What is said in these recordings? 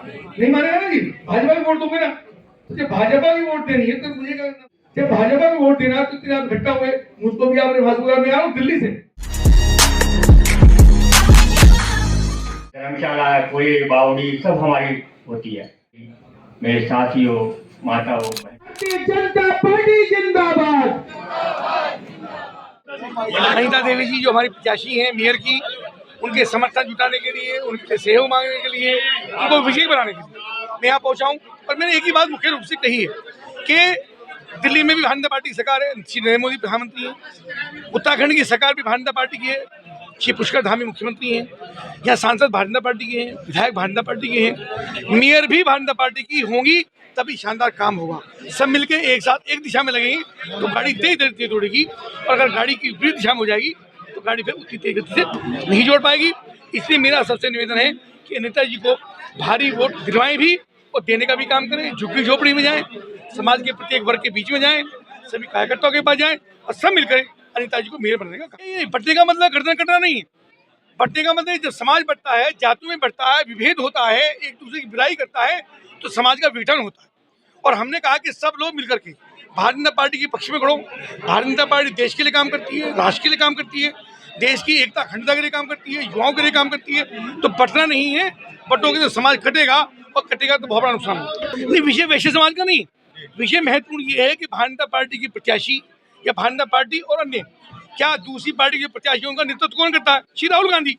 नहीं मानेगा ना जी, भाजपा को वोट दूंगे ना, तो जब भाजपा की वोट देनी है तो मुझे क्या करना, जब भाजपा को वोट देना तो आप इकट्ठा हुए, मुझको भी आपने भाजपा में आया दिल्ली से धर्मशाला है, कोई बावड़ी सब हमारी होती है। मेरे साथी हो, माता हो, जनता पार्टी जिंदाबाद। अनिता देवी जी जो हमारी प्रत्याशी हैं मेयर की, उनके समर्थन जुटाने के लिए, उनके सहयोग मांगने के लिए, उनको विजयी बनाने के लिए मैं यहाँ पहुँचा हूँ। और मैंने एक ही बात मुख्य रूप से कही है कि दिल्ली में भी भारतीय जनता पार्टी की सरकार है, श्री नरेंद्र मोदी प्रधानमंत्री हैं, उत्तराखंड की सरकार भी भारतीय जनता पार्टी की है, श्री पुष्कर धामी मुख्यमंत्री हैं, यहाँ सांसद भारतीय जनता पार्टी के हैं, विधायक भारतीय जनता पार्टी के हैं, मेयर भी भारतीय जनता पार्टी की होंगी, तभी शानदार काम होगा। सब मिलके एक साथ एक दिशा में लगेंगे तो गाड़ी तेज दौड़ेगी, और अगर गाड़ी की विपरीत दिशा में हो जाएगी तो गाड़ी फिर उतनी तेज गति से नहीं जोड़ पाएगी। इसलिए मेरा सबसे निवेदन है कि नेता जी को भारी वोट दिलवाएं भी और देने का भी काम करें, झुग्गी झोपड़ी में जाएं, समाज के प्रत्येक वर्ग के बीच में जाएं, सभी कार्यकर्ताओं के पास जाएं और सब मिलकर अनिता जी को मेयर बनने का काम। बंटने का मतलब गर्दन कटना नहीं है, बंटने का मतलब जब समाज बढ़ता है, जातियों में बढ़ता है, विभेद होता है, एक दूसरे की बुराई करता है तो समाज का विघटन होता है। और हमने कहा कि सब लोग मिलकर के भारतीय जनता पार्टी के पक्ष में खड़ो। भारतीय जनता पार्टी देश के लिए काम करती है, राष्ट्र के लिए काम करती है, देश की एकता अखंडता के लिए काम करती है, युवाओं के लिए काम करती है। तो बंटना नहीं है, बंटोगे तो समाज कटेगा और कटेगा तो बहुत बड़ा नुकसान होगा। नहीं, विषय वैश्य समाज का नहीं, विषय महत्वपूर्ण ये है कि भारतीय जनता पार्टी की प्रत्याशी या भारतीय जनता पार्टी और अन्य क्या दूसरी पार्टी के प्रत्याशियों का नेतृत्व कौन करता है? श्री राहुल गांधी।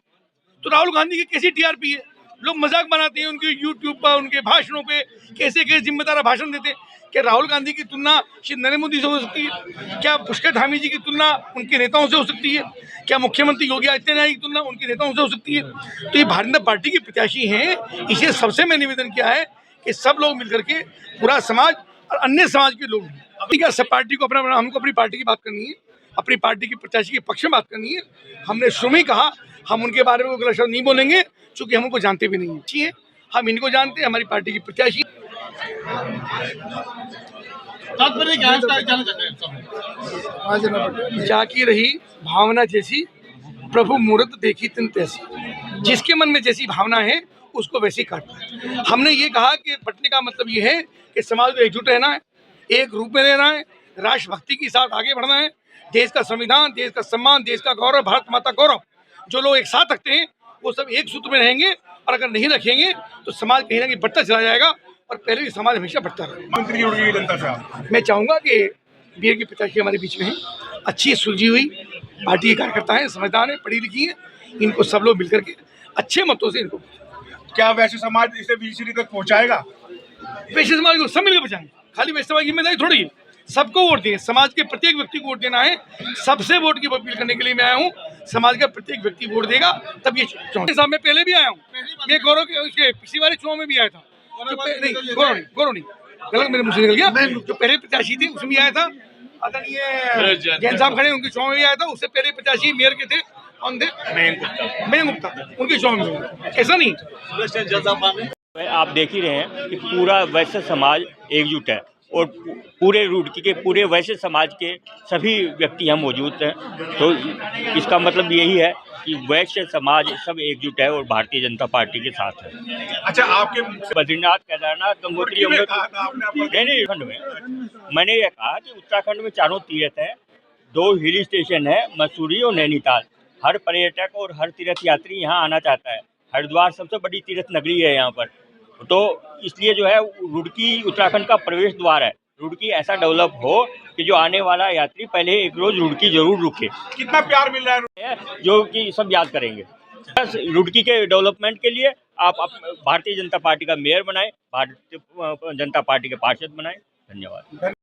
तो राहुल गांधी की कैसी टीआरपी है, लोग मजाक बनाते हैं उनके यूट्यूब पर, उनके भाषणों पे कैसे कैसे जिम्मेदार भाषण देते हैं। क्या राहुल गांधी की तुलना श्री नरेंद्र मोदी से हो सकती है? क्या पुष्कर धामी जी की तुलना उनके नेताओं से हो सकती है? क्या मुख्यमंत्री योगी आदित्यनाथ की तुलना उनके नेताओं से हो सकती है? तो ये भारतीय जनता पार्टी की प्रत्याशी हैं, इसे सबसे मैं निवेदन किया है कि सब लोग मिलकर के, पूरा समाज और अन्य समाज के लोग, क्या सब पार्टी को हमको अपनी पार्टी की बात करनी है, अपनी पार्टी की प्रत्याशी के पक्ष में बात करनी है। हमने शुरू में कहा हम उनके बारे में गलत शब्द नहीं बोलेंगे, क्योंकि हम उनको जानते भी नहीं है, हम इनको जानते हैं, हमारी पार्टी की प्रत्याशी। जाकी रही भावना जैसी, प्रभु मूर्त देखी तिन तैसी। जिसके मन में जैसी भावना है उसको वैसे ही काटता है। हमने ये कहा कि बंटने का मतलब ये है कि समाज को एकजुट रहना है, एक रूप में रहना है, राष्ट्रभक्ति के साथ आगे बढ़ना है, देश का संविधान, देश का सम्मान, देश का गौरव, भारत माता गौरव जो लोग एक साथ रखते हैं वो सब एक सूत्र में रहेंगे। और अगर नहीं रखेंगे तो समाज कहीं ना कहीं बढ़ता चला जाएगा, और पहले भी समाज हमेशा बढ़ता रहेगा। मैं चाहूँगा कि मेयर की प्रत्याशी हमारे बीच में है, अच्छी सुलझी हुई पार्टी के कार्यकर्ता है, समझदार है, पढ़ी लिखी है, इनको सब लोग मिलकर के अच्छे मतों से इनको। क्या वैश्य समाज इसे बीसीडी तक पहुंचाएगा? वैश्य समाज को सब मिलकर बचाएंगे, खाली वैश्य समाज की जिम्मेदारी थोड़ी है। सबको वोट दें, समाज के प्रत्येक व्यक्ति को वोट देना है, सबसे वोट की अपील करने के लिए मैं आया हूँ। समाज का प्रत्येक व्यक्ति वोट देगा तब ये साहब। मैं पहले भी आया हूँ, मैं गौरव के पिछली बार चुनाव में भी आया था, नहीं गौरव नहीं, गलत मेरे मुंह से निकल गया, जो पहले प्रत्याशी थे उसमें भी आया था, आदरणीय जैन साहब खड़े उनके चुनाव में भी आया था। उससे पहले प्रत्याशी मेयर के थे, कौन थे? मयंक गुप्ता, उनके चुनाव में। ऐसा नहीं, आप देख ही रहे हैं कि पूरा वैश्य समाज एकजुट है और पूरे रुड़की के पूरे वैश्य समाज के सभी व्यक्ति यहाँ मौजूद हैं। तो इसका मतलब यही है कि वैश्य समाज सब एकजुट है और भारतीय जनता पार्टी के साथ है। अच्छा, आपके बद्रीनाथ, केदारनाथ, गंगोत्री, नहीं खंड में मैंने ये कहा कि उत्तराखंड में चारों तीर्थ हैं, 2 हिल स्टेशन है, मसूरी और नैनीताल। हर पर्यटक और हर तीर्थ यात्री यहाँ आना चाहता है। हरिद्वार सबसे बड़ी तीर्थ नगरी है यहाँ पर, तो इसलिए जो है रुड़की उत्तराखंड का प्रवेश द्वार है। रुड़की ऐसा डेवलप हो कि जो आने वाला यात्री पहले एक रोज रुड़की जरूर रुके। कितना प्यार मिल रहा है जो कि सब याद करेंगे। बस रुड़की के डेवलपमेंट के लिए आप भारतीय जनता पार्टी का मेयर बनाएं, भारतीय जनता पार्टी के पार्षद बनाएं। धन्यवाद।